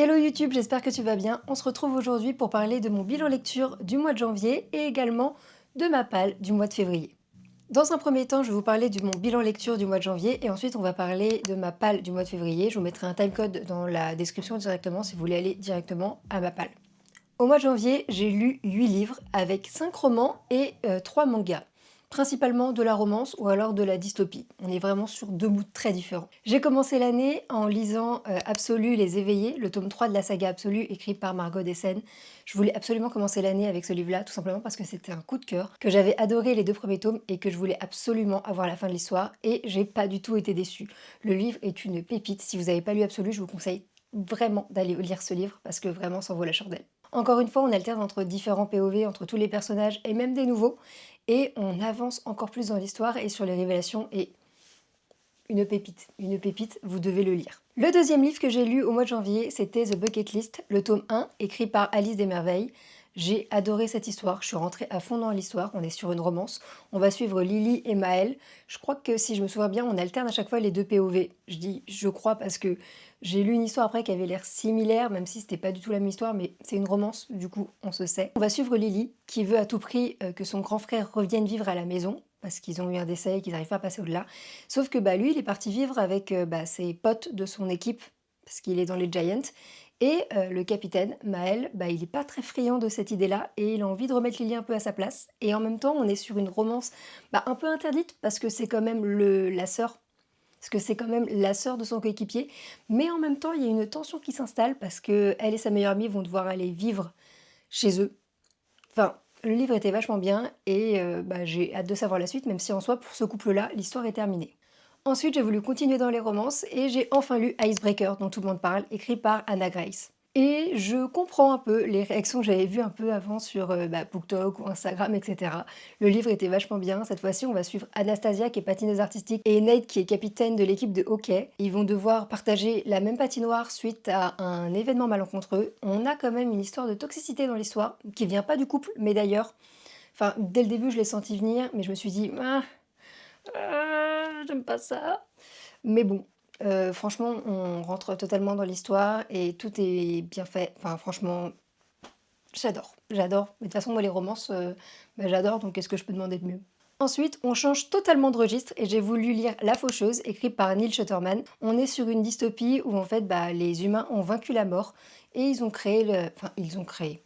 Hello YouTube, j'espère que tu vas bien. On se retrouve aujourd'hui pour parler de mon bilan lecture du mois de janvier et également de ma palle du mois de février. Dans un premier temps, je vais vous parler de mon bilan lecture du mois de janvier et ensuite on va parler de ma palle du mois de février. Je vous mettrai un timecode dans la description directement si vous voulez aller directement à ma palle. Au mois de janvier, j'ai lu 8 livres avec 5 romans et 3 mangas. Principalement de la romance ou alors de la dystopie. On est vraiment sur deux moods très différents. J'ai commencé l'année en lisant Absolu les éveillés, le tome 3 de la saga Absolu écrit par Margot Dessen. Je voulais absolument commencer l'année avec ce livre-là, tout simplement parce que c'était un coup de cœur, que j'avais adoré les 2 premiers tomes et que je voulais absolument avoir la fin de l'histoire et j'ai pas du tout été déçue. Le livre est une pépite. Si vous n'avez pas lu Absolu, je vous conseille vraiment d'aller lire ce livre parce que vraiment ça en vaut la chandelle. Encore une fois, on alterne entre différents POV, entre tous les personnages et même des nouveaux, et on avance encore plus dans l'histoire et sur les révélations, et une pépite, vous devez le lire. Le deuxième livre que j'ai lu au mois de janvier, c'était The Bucket List, le tome 1, écrit par Alice Desmerveilles. J'ai adoré cette histoire, je suis rentrée à fond dans l'histoire, on est sur une romance. On va suivre Lily et Maël. Je crois que si je me souviens bien, on alterne à chaque fois les 2 POV. Je dis je crois parce que j'ai lu une histoire après qui avait l'air similaire, même si c'était pas du tout la même histoire, mais c'est une romance, du coup on se sait. On va suivre Lily, qui veut à tout prix que son grand frère revienne vivre à la maison, parce qu'ils ont eu un décès et qu'ils n'arrivent pas à passer au-delà. Sauf que lui, il est parti vivre avec ses potes de son équipe, parce qu'il est dans les Giants. Et le capitaine, Maël, il n'est pas très friand de cette idée-là, et il a envie de remettre Lily un peu à sa place. Et en même temps, on est sur une romance un peu interdite, parce que c'est quand même la sœur. Parce que c'est quand même la sœur de son coéquipier. Mais en même temps, il y a une tension qui s'installe, parce qu'elle et sa meilleure amie vont devoir aller vivre chez eux. Enfin, le livre était vachement bien et j'ai hâte de savoir la suite, même si en soi, pour ce couple-là, l'histoire est terminée. Ensuite, j'ai voulu continuer dans les romances et j'ai enfin lu Icebreaker, dont tout le monde parle, écrit par Anna Grace. Et je comprends un peu les réactions que j'avais vues un peu avant sur BookTok ou Instagram, etc. Le livre était vachement bien. Cette fois-ci, on va suivre Anastasia, qui est patineuse artistique, et Nate, qui est capitaine de l'équipe de hockey. Ils vont devoir partager la même patinoire suite à un événement malencontreux. On a quand même une histoire de toxicité dans l'histoire, qui vient pas du couple, mais d'ailleurs, enfin, dès le début, je l'ai senti venir, mais je me suis dit, j'aime pas ça. Mais bon, franchement, on rentre totalement dans l'histoire et tout est bien fait. Enfin, franchement, j'adore, j'adore. Mais de toute façon, moi, les romances, j'adore, donc qu'est-ce que je peux demander de mieux? Ensuite, on change totalement de registre et j'ai voulu lire La Faucheuse, écrite par Neil Shusterman. On est sur une dystopie où en fait, les humains ont vaincu la mort et ils ont créé Enfin, ils ont créé,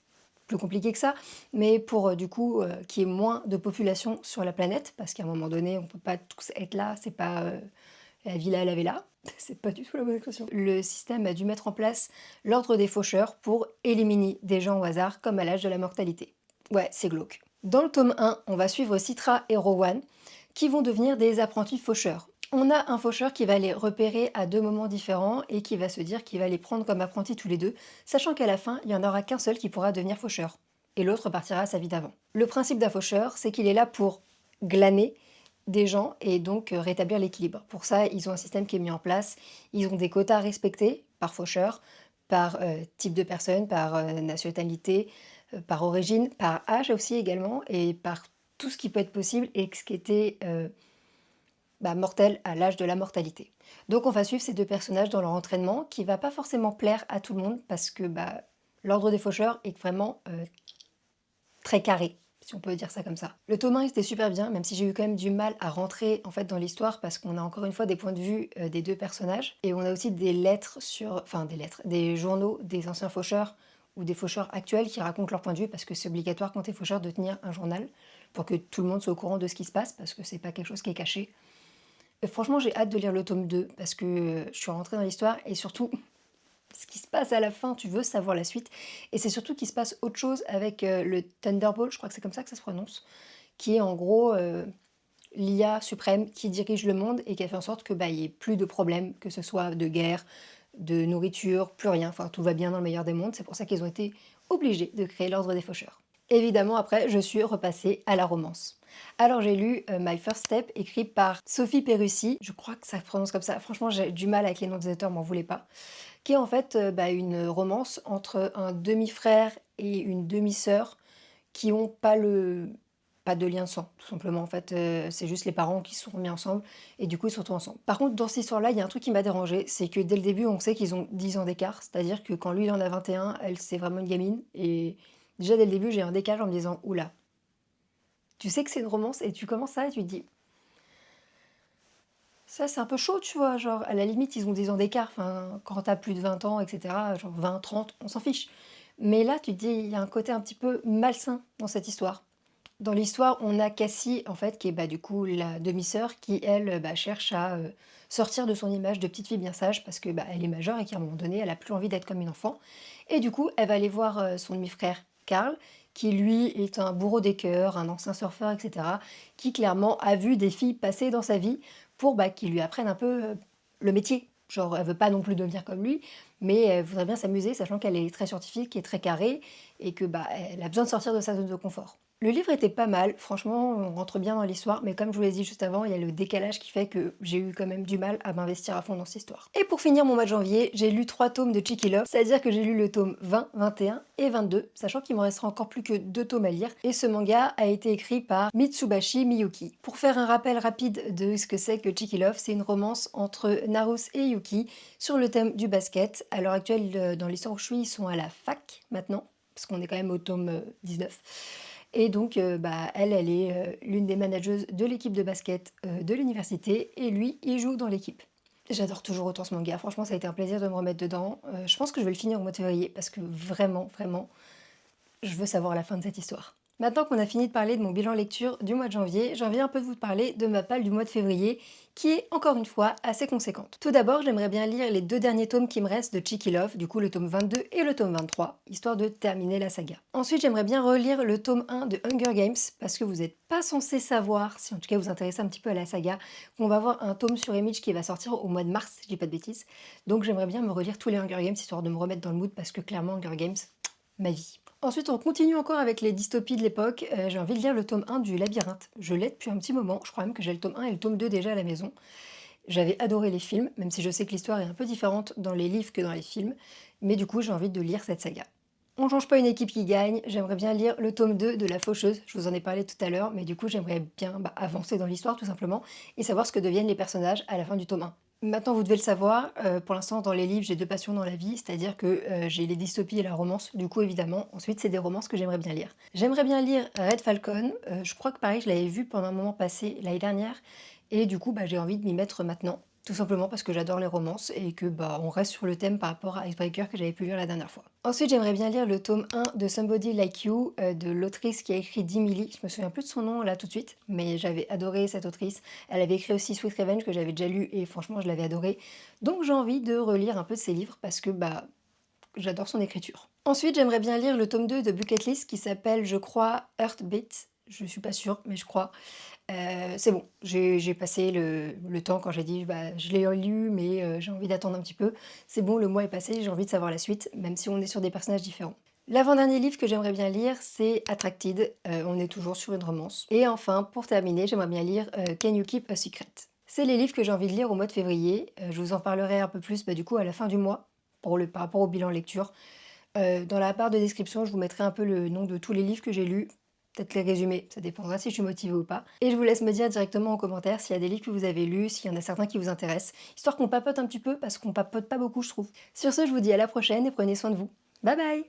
plus compliqué que ça, mais pour du coup qu'il y ait moins de population sur la planète, parce qu'à un moment donné, on peut pas tous être là, c'est pas la villa la villa, c'est pas du tout la bonne expression. Le système a dû mettre en place l'ordre des faucheurs pour éliminer des gens au hasard, comme à l'âge de la mortalité. Ouais, c'est glauque. Dans le tome 1, on va suivre Citra et Rowan, qui vont devenir des apprentis faucheurs. On a un faucheur qui va les repérer à 2 moments différents et qui va se dire qu'il va les prendre comme apprentis tous les deux, sachant qu'à la fin, il n'y en aura qu'un seul qui pourra devenir faucheur, et l'autre partira à sa vie d'avant. Le principe d'un faucheur, c'est qu'il est là pour glaner des gens et donc rétablir l'équilibre. Pour ça, ils ont un système qui est mis en place, ils ont des quotas à respecter par faucheur, par type de personne, par nationalité, par origine, par âge aussi également, et par tout ce qui peut être possible et ce qui était mortel à l'âge de la mortalité. Donc on va suivre ces 2 personnages dans leur entraînement, qui va pas forcément plaire à tout le monde, parce que l'ordre des faucheurs est vraiment très carré, si on peut dire ça comme ça. Le tome 1 était super bien, même si j'ai eu quand même du mal à rentrer en fait dans l'histoire, parce qu'on a encore une fois des points de vue des 2 personnages, et on a aussi des lettres des journaux des anciens faucheurs ou des faucheurs actuels qui racontent leur point de vue, parce que c'est obligatoire quand t'es faucheur de tenir un journal pour que tout le monde soit au courant de ce qui se passe, parce que c'est pas quelque chose qui est caché. Franchement, j'ai hâte de lire le tome 2 parce que je suis rentrée dans l'histoire et surtout ce qui se passe à la fin, tu veux savoir la suite. Et c'est surtout qu'il se passe autre chose avec le Thunderbolt, je crois que c'est comme ça que ça se prononce, qui est en gros l'IA suprême qui dirige le monde et qui a fait en sorte que il y ait plus de problèmes, que ce soit de guerre, de nourriture, plus rien. Enfin, tout va bien dans le meilleur des mondes. C'est pour ça qu'ils ont été obligés de créer l'ordre des faucheurs. Évidemment, après, je suis repassée à la romance. Alors j'ai lu My First Step, écrit par Sophie Perussi, je crois que ça se prononce comme ça, franchement j'ai du mal avec les noms des auteurs, m'en voulez pas, qui est en fait une romance entre un demi-frère et une demi-sœur qui ont pas pas de lien de sang, tout simplement. En fait, c'est juste les parents qui se sont remis ensemble et du coup, ils se retrouvent ensemble. Par contre, dans cette histoire-là, il y a un truc qui m'a dérangée, c'est que dès le début, on sait qu'ils ont 10 ans d'écart. C'est-à-dire que quand lui, il en a 21, elle, c'est vraiment une gamine. Et déjà, dès le début, j'ai un décalage en me disant: «Ouh, tu sais que c'est une romance et tu commences ça et tu te dis: "Ça, c'est un peu chaud", tu vois? Genre, à la limite, ils ont 10 ans d'écart. Enfin, quand tu plus de 20 ans et cetera, genre 20, 30, on s'en fiche. Mais là, tu te dis, il y a un côté un petit peu malsain dans cette histoire. Dans l'histoire, on a Cassie, en fait, qui est, bah, du coup, la demi-sœur qui, elle, bah, cherche à, sortir de son image de petite fille bien sage parce que, bah, elle est majeure et qu'à un moment donné, elle a plus envie d'être comme une enfant. Et du coup, elle va aller voir, son demi-frère Karl, qui lui est un bourreau des cœurs, un ancien surfeur et cetera, qui clairement a vu des filles passer dans sa vie pour, bah, qu'ils lui apprennent un peu, le métier. Genre, elle veut pas non plus devenir comme lui, mais elle voudrait bien s'amuser, sachant qu'elle est très scientifique et très carrée et que, bah, elle a besoin de sortir de sa zone de confort. Le livre était pas mal, franchement, on rentre bien dans l'histoire, mais comme je vous l'ai dit juste avant, il y a le décalage qui fait que j'ai eu quand même du mal à m'investir à fond dans cette histoire. Et pour finir mon mois de janvier, j'ai lu 3 tomes de Cheeky Love, c'est-à-dire que j'ai lu le tome 20, 21 et 22, sachant qu'il me restera encore plus que 2 tomes à lire, et ce manga a été écrit par Mitsubashi Miyuki. Pour faire un rappel rapide de ce que c'est que Cheeky Love, c'est une romance entre Narus et Yuki sur le thème du basket. À l'heure actuelle, dans l'histoire où je suis, ils sont à la fac maintenant, parce qu'on est quand même au tome 19. Et donc, bah, elle est l'une des manageuses de l'équipe de basket de l'université, et lui, il joue dans l'équipe. J'adore toujours autant ce manga, franchement, ça a été un plaisir de me remettre dedans. Je pense que je vais le finir au mois de février, parce que vraiment, vraiment, je veux savoir la fin de cette histoire. Maintenant qu'on a fini de parler de mon bilan lecture du mois de janvier, j'ai envie un peu de vous parler de ma palle du mois de février, qui est encore une fois assez conséquente. Tout d'abord, j'aimerais bien lire les 2 derniers tomes qui me restent de Cheeky Love, du coup le tome 22 et le tome 23, histoire de terminer la saga. Ensuite, j'aimerais bien relire le tome 1 de Hunger Games, parce que vous n'êtes pas censé savoir, si en tout cas vous intéressez un petit peu à la saga, qu'on va avoir un tome sur Image qui va sortir au mois de mars, si je dis pas de bêtises. Donc j'aimerais bien me relire tous les Hunger Games, histoire de me remettre dans le mood, parce que clairement Hunger Games, ma vie. Ensuite, on continue encore avec les dystopies de l'époque. J'ai envie de lire le tome 1 du Labyrinthe. Je l'ai depuis un petit moment, je crois même que j'ai le tome 1 et le tome 2 déjà à la maison. J'avais adoré les films, même si je sais que l'histoire est un peu différente dans les livres que dans les films, mais du coup j'ai envie de lire cette saga. On change pas une équipe qui gagne, j'aimerais bien lire le tome 2 de La Faucheuse, je vous en ai parlé tout à l'heure, mais du coup j'aimerais bien avancer dans l'histoire tout simplement, et savoir ce que deviennent les personnages à la fin du tome 1. Maintenant, vous devez le savoir, pour l'instant, dans les livres, j'ai 2 passions dans la vie, c'est-à-dire que, j'ai les dystopies et la romance, du coup, évidemment. Ensuite, c'est des romances que j'aimerais bien lire. J'aimerais bien lire Red Falcon, je crois que pareil, je l'avais vu pendant un moment passé l'année dernière et du coup, j'ai envie de m'y mettre maintenant. Tout simplement parce que j'adore les romances et que, on reste sur le thème par rapport à Icebreaker que j'avais pu lire la dernière fois. Ensuite, j'aimerais bien lire le tome 1 de Somebody Like You, de l'autrice qui a écrit Dimily. Je me souviens plus de son nom là tout de suite, mais j'avais adoré cette autrice. Elle avait écrit aussi Sweet Revenge que j'avais déjà lu et franchement je l'avais adoré. Donc j'ai envie de relire un peu de ses livres parce que j'adore son écriture. Ensuite, j'aimerais bien lire le tome 2 de Bucket List qui s'appelle, je crois, Heartbeat. Je suis pas sûre, mais je crois. C'est bon, j'ai passé le temps quand j'ai dit: je l'ai lu, mais j'ai envie d'attendre un petit peu». C'est bon, le mois est passé, j'ai envie de savoir la suite, même si on est sur des personnages différents. L'avant-dernier livre que j'aimerais bien lire, c'est Attracted, on est toujours sur une romance. Et enfin, pour terminer, j'aimerais bien lire, Can You Keep a Secret? C'est les livres que j'ai envie de lire au mois de février, je vous en parlerai un peu plus, du coup, à la fin du mois, par rapport au bilan lecture. Dans la barre de description, je vous mettrai un peu le nom de tous les livres que j'ai lus, peut-être les résumés, ça dépendra si je suis motivée ou pas. Et je vous laisse me dire directement en commentaire s'il y a des livres que vous avez lus, s'il y en a certains qui vous intéressent, histoire qu'on papote un petit peu, parce qu'on papote pas beaucoup, je trouve. Sur ce, je vous dis à la prochaine et prenez soin de vous. Bye bye!